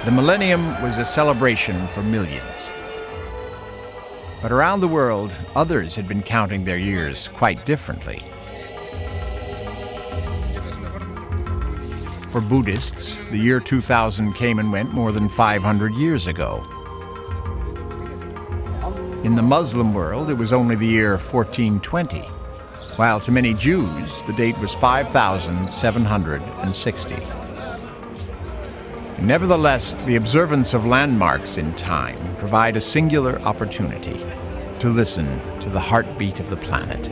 The millennium was a celebration for millions. But around the world, others had been counting their years quite differently. For Buddhists, the year 2000 came and went more than 500 years ago. In the Muslim world, it was only the year 1420, while to many Jews, the date was 5,760. Nevertheless, the observance of landmarks in time provide a singular opportunity to listen to the heartbeat of the planet.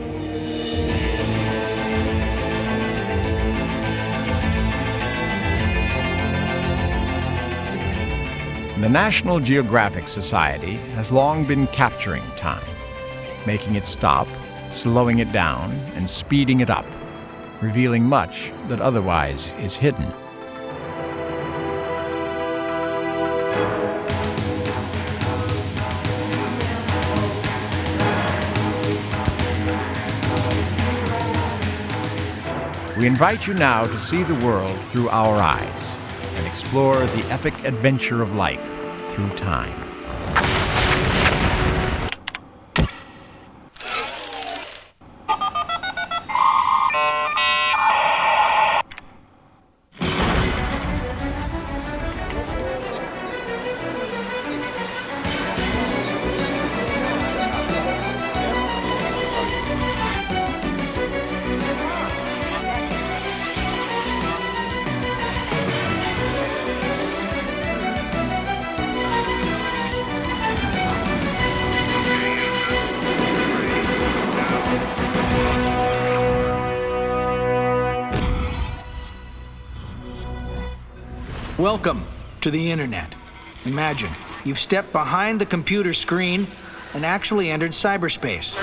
The National Geographic Society has long been capturing time, making it stop, slowing it down, and speeding it up, revealing much that otherwise is hidden. We invite you now to see the world through our eyes and explore the epic adventure of life through time. Welcome to the internet. Imagine you've stepped behind the computer screen and actually entered cyberspace.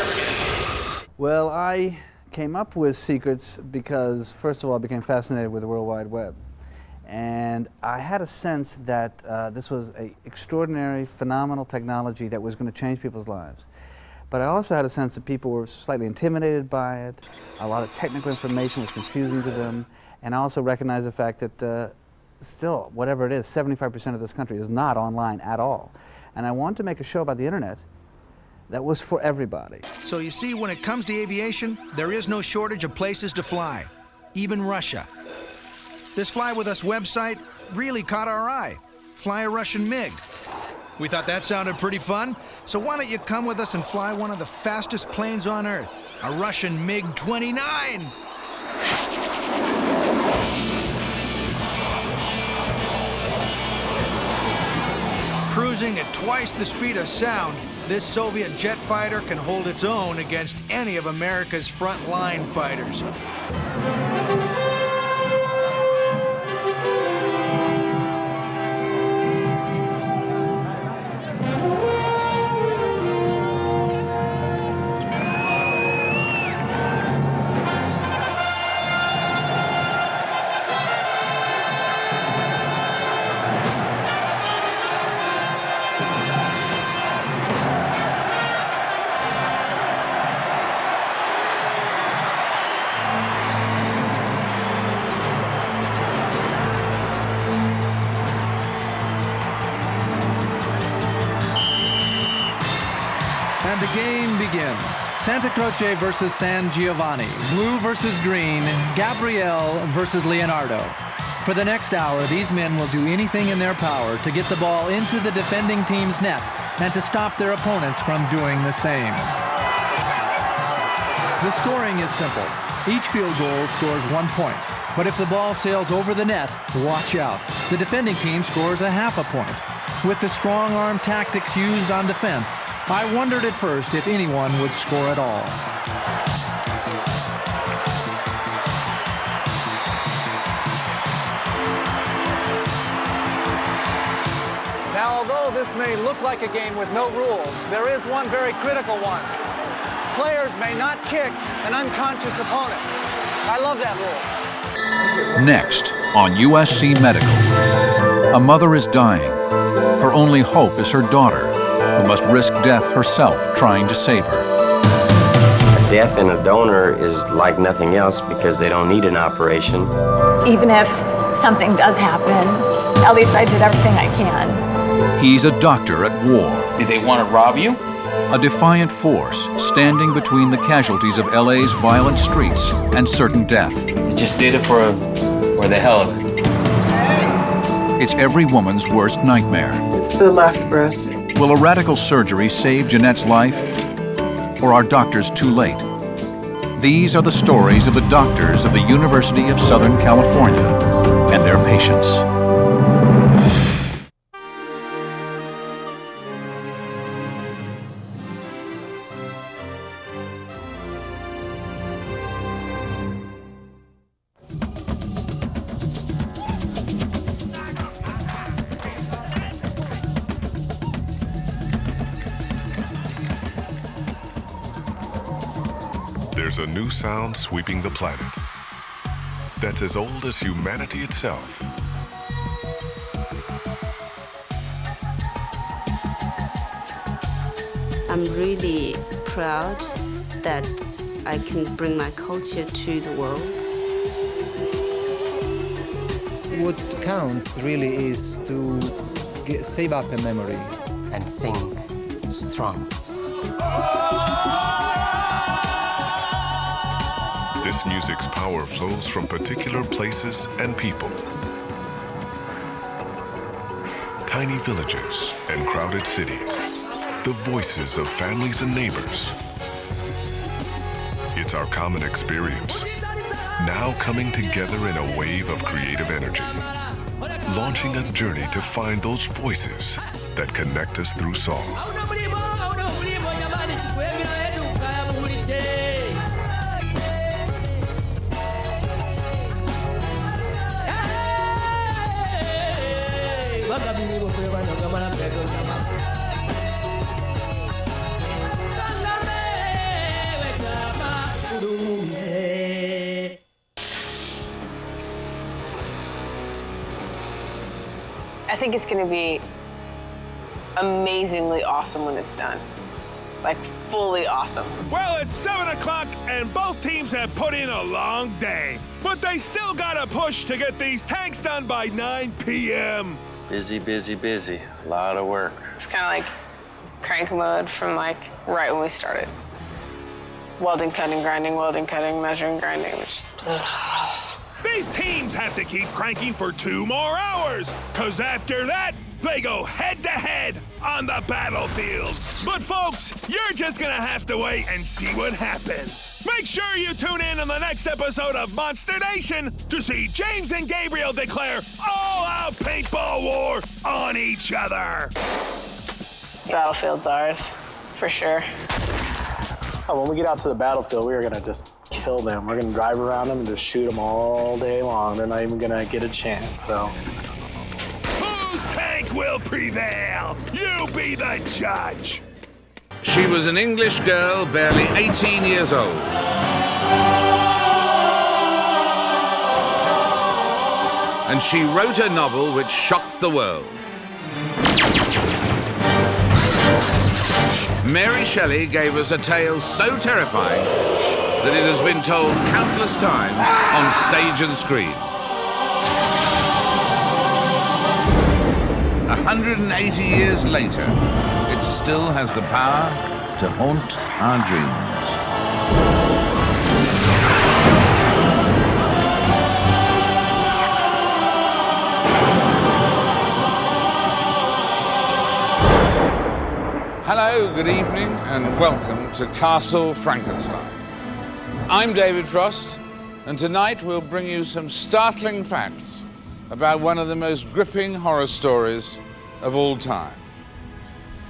Well, I came up with Secrets because, first of all, I became fascinated with the World Wide Web. And I had a sense that this was an extraordinary, phenomenal technology that was going to change people's lives. But I also had a sense that people were slightly intimidated by it. A lot of technical information was confusing to them. And I also recognized the fact that still, whatever it is, 75% of this country is not online at all. And I wanted to make a show about the internet that was for everybody. So you see, when it comes to aviation, there is no shortage of places to fly, even Russia. This Fly With Us website really caught our eye. Fly a Russian MiG. We thought that sounded pretty fun, so why don't you come with us and fly one of the fastest planes on Earth, a Russian MiG-29! Cruising at twice the speed of sound, this Soviet jet fighter can hold its own against any of America's front-line fighters. And the game begins. Santa Croce versus San Giovanni. Blue versus green. Gabrielle versus Leonardo. For the next hour, these men will do anything in their power to get the ball into the defending team's net and to stop their opponents from doing the same. The scoring is simple. Each field goal scores 1 point. But if the ball sails over the net, watch out. The defending team scores a half a point. With the strong arm tactics used on defense, I wondered at first if anyone would score at all. Now, although this may look like a game with no rules, there is one very critical one. Players may not kick an unconscious opponent. I love that rule. Next on USC Medical, a mother is dying. Her only hope is her daughter, who must risk death herself trying to save her. A death in a donor is like nothing else because they don't need an operation. Even if something does happen, At least I did everything I can. He's a doctor at war. Did they want to rob you? A defiant force standing between the casualties of LA's violent streets and certain death. You just did it for the hell of it. It's every woman's worst nightmare. It's the left breast. Will a radical surgery save Jeanette's life? Or are doctors too late? These are the stories of the doctors of the University of Southern California and their patients. There's a new sound sweeping the planet that's as old as humanity itself. I'm really proud that I can bring my culture to the world. What counts really is to save up a memory. And sing strong. This music's power flows from particular places and people. Tiny villages and crowded cities. The voices of families and neighbors. It's our common experience, now coming together in a wave of creative energy. Launching a journey to find those voices that connect us through song. I think it's going to be amazingly awesome when it's done. Like, fully awesome. Well, it's 7 o'clock, and both teams have put in a long day. But they still got to push to get these tanks done by 9 p.m. Busy, busy, busy. A lot of work. It's kind of like crank mode from, like, right when we started. Welding, cutting, grinding, welding, cutting, measuring, grinding. Which These teams have to keep cranking for 2 more hours, because after that, they go head-to-head on the battlefield. But folks, you're just gonna have to wait and see what happens. Make sure you tune in on the next episode of Monster Nation to see James and Gabriel declare all-out paintball war on each other. Battlefield's ours, for sure. Oh, when we get out to the battlefield, we are gonna just kill them. We're gonna drive around them and just shoot them all day long. They're not even gonna get a chance, so. Whose tank will prevail? You be the judge. She was an English girl, barely 18 years old. And she wrote a novel which shocked the world. Mary Shelley gave us a tale so terrifying that it has been told countless times on stage and screen. 180 years later, it still has the power to haunt our dreams. Hello, good evening, and welcome to Castle Frankenstein. I'm David Frost, and tonight we'll bring you some startling facts about one of the most gripping horror stories of all time.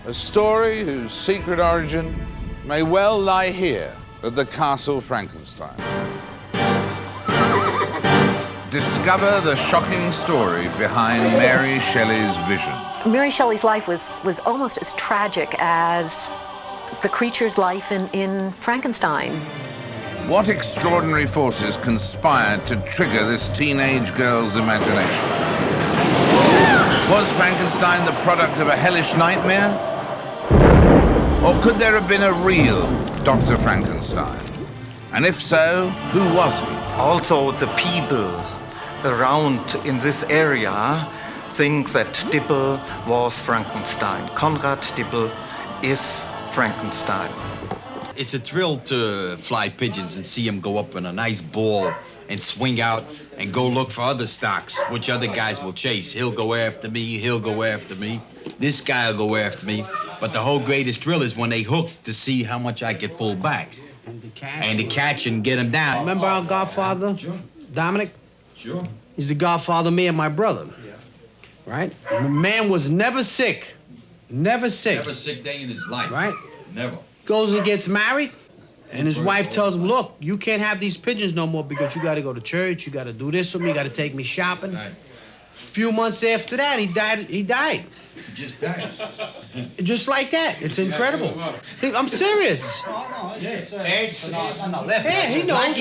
A story whose secret origin may well lie here at the Castle Frankenstein. Discover the shocking story behind Mary Shelley's vision. Mary Shelley's life was almost as tragic as the creature's life in Frankenstein. What extraordinary forces conspired to trigger this teenage girl's imagination? Was Frankenstein the product of a hellish nightmare? Or could there have been a real Dr. Frankenstein? And if so, who was he? Also, the people around in this area, think that Dippel was Frankenstein. Konrad Dippel is Frankenstein. It's a thrill to fly pigeons and see them go up in a nice ball and swing out and go look for other stocks, which other guys will chase. He'll go after me, he'll go after me. This guy will go after me. But the whole greatest thrill is when they hook to see how much I can pull back. And to catch and get him down. Remember our godfather, Dominic? Sure. He's the godfather of me and my brother. Right? The man was never sick. Never sick. Never a sick day in his life. Right? Never. Goes and gets married, and his wife tells him, look, you can't have these pigeons no more because you got to go to church, you got to do this with me, you got to take me shopping. Right. A few months after that, he died. He just died. Just like that. It's incredible. I'm serious. Yeah, he knows.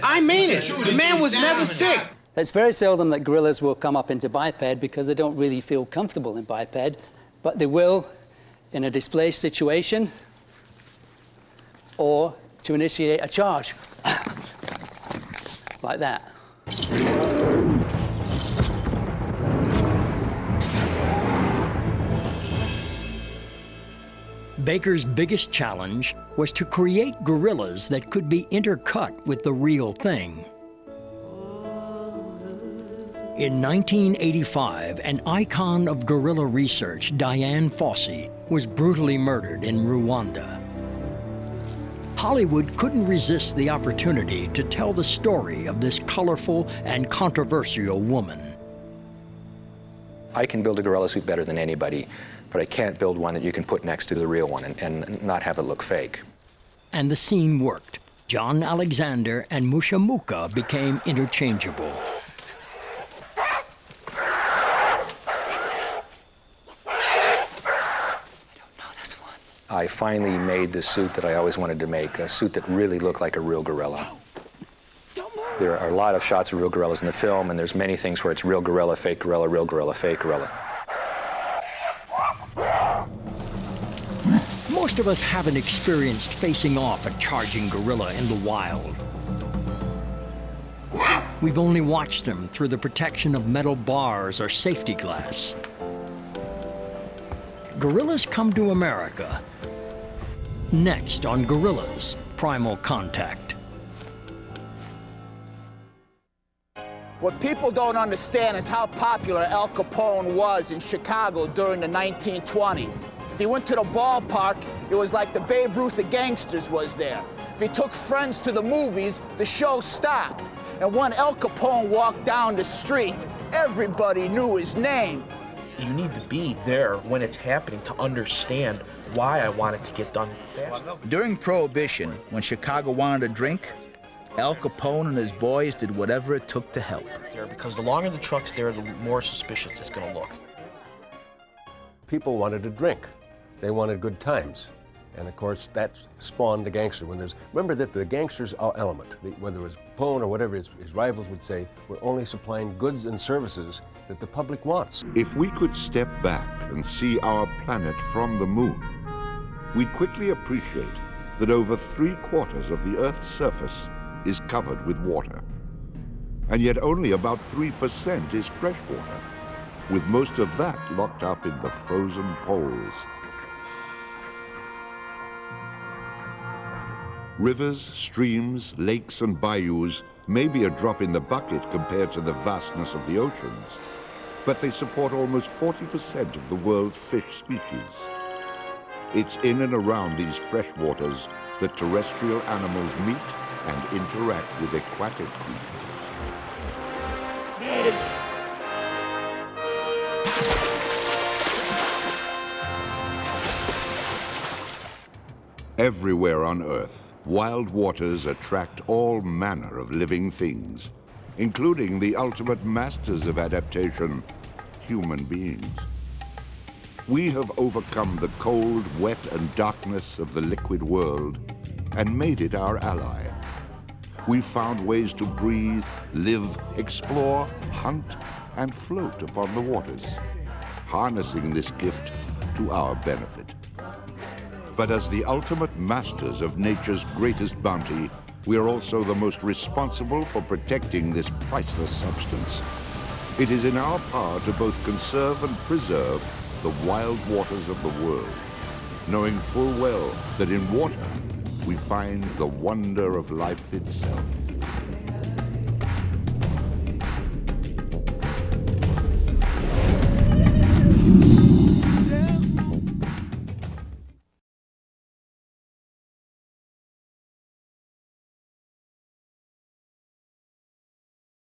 I mean it. The man was never sick. It's very seldom that gorillas will come up into biped because they don't really feel comfortable in biped, but they will in a displaced situation or to initiate a charge, like that. Baker's biggest challenge was to create gorillas that could be intercut with the real thing. In 1985, an icon of gorilla research, Diane Fossey, was brutally murdered in Rwanda. Hollywood couldn't resist the opportunity to tell the story of this colorful and controversial woman. I can build a gorilla suit better than anybody, but I can't build one that you can put next to the real one and not have it look fake. And the scene worked. John Alexander and Musha Muka became interchangeable. I finally made the suit that I always wanted to make, a suit that really looked like a real gorilla. There are a lot of shots of real gorillas in the film, and there's many things where it's real gorilla, fake gorilla, real gorilla, fake gorilla. Most of us haven't experienced facing off a charging gorilla in the wild. We've only watched them through the protection of metal bars or safety glass. Gorillas come to America. Next on Gorillas, Primal Contact. What people don't understand is how popular Al Capone was in Chicago during the 1920s. If he went to the ballpark, it was like the Babe Ruth of gangsters was there. If he took friends to the movies, the show stopped. And when Al Capone walked down the street, everybody knew his name. You need to be there when it's happening to understand why I want it to get done fast. During Prohibition, when Chicago wanted a drink, Al Capone and his boys did whatever it took to help. Because the longer the truck's there, the more suspicious it's going to look. People wanted a drink. They wanted good times. And of course, that spawned the gangster. Remember that the gangster's element, whether it was Capone or whatever his rivals would say, we're only supplying goods and services that the public wants. If we could step back and see our planet from the moon, we'd quickly appreciate that over 3/4 of the Earth's surface is covered with water. And yet only about 3% is fresh water, with most of that locked up in the frozen poles. Rivers, streams, lakes, and bayous may be a drop in the bucket compared to the vastness of the oceans, but they support almost 40% of the world's fish species. It's in and around these freshwaters that terrestrial animals meet and interact with aquatic creatures. Everywhere on Earth, wild waters attract all manner of living things, including the ultimate masters of adaptation, human beings. We have overcome the cold, wet, and darkness of the liquid world and made it our ally. We've found ways to breathe, live, explore, hunt, and float upon the waters, harnessing this gift to our benefit. But as the ultimate masters of nature's greatest bounty, we are also the most responsible for protecting this priceless substance. It is in our power to both conserve and preserve the wild waters of the world, knowing full well that in water we find the wonder of life itself.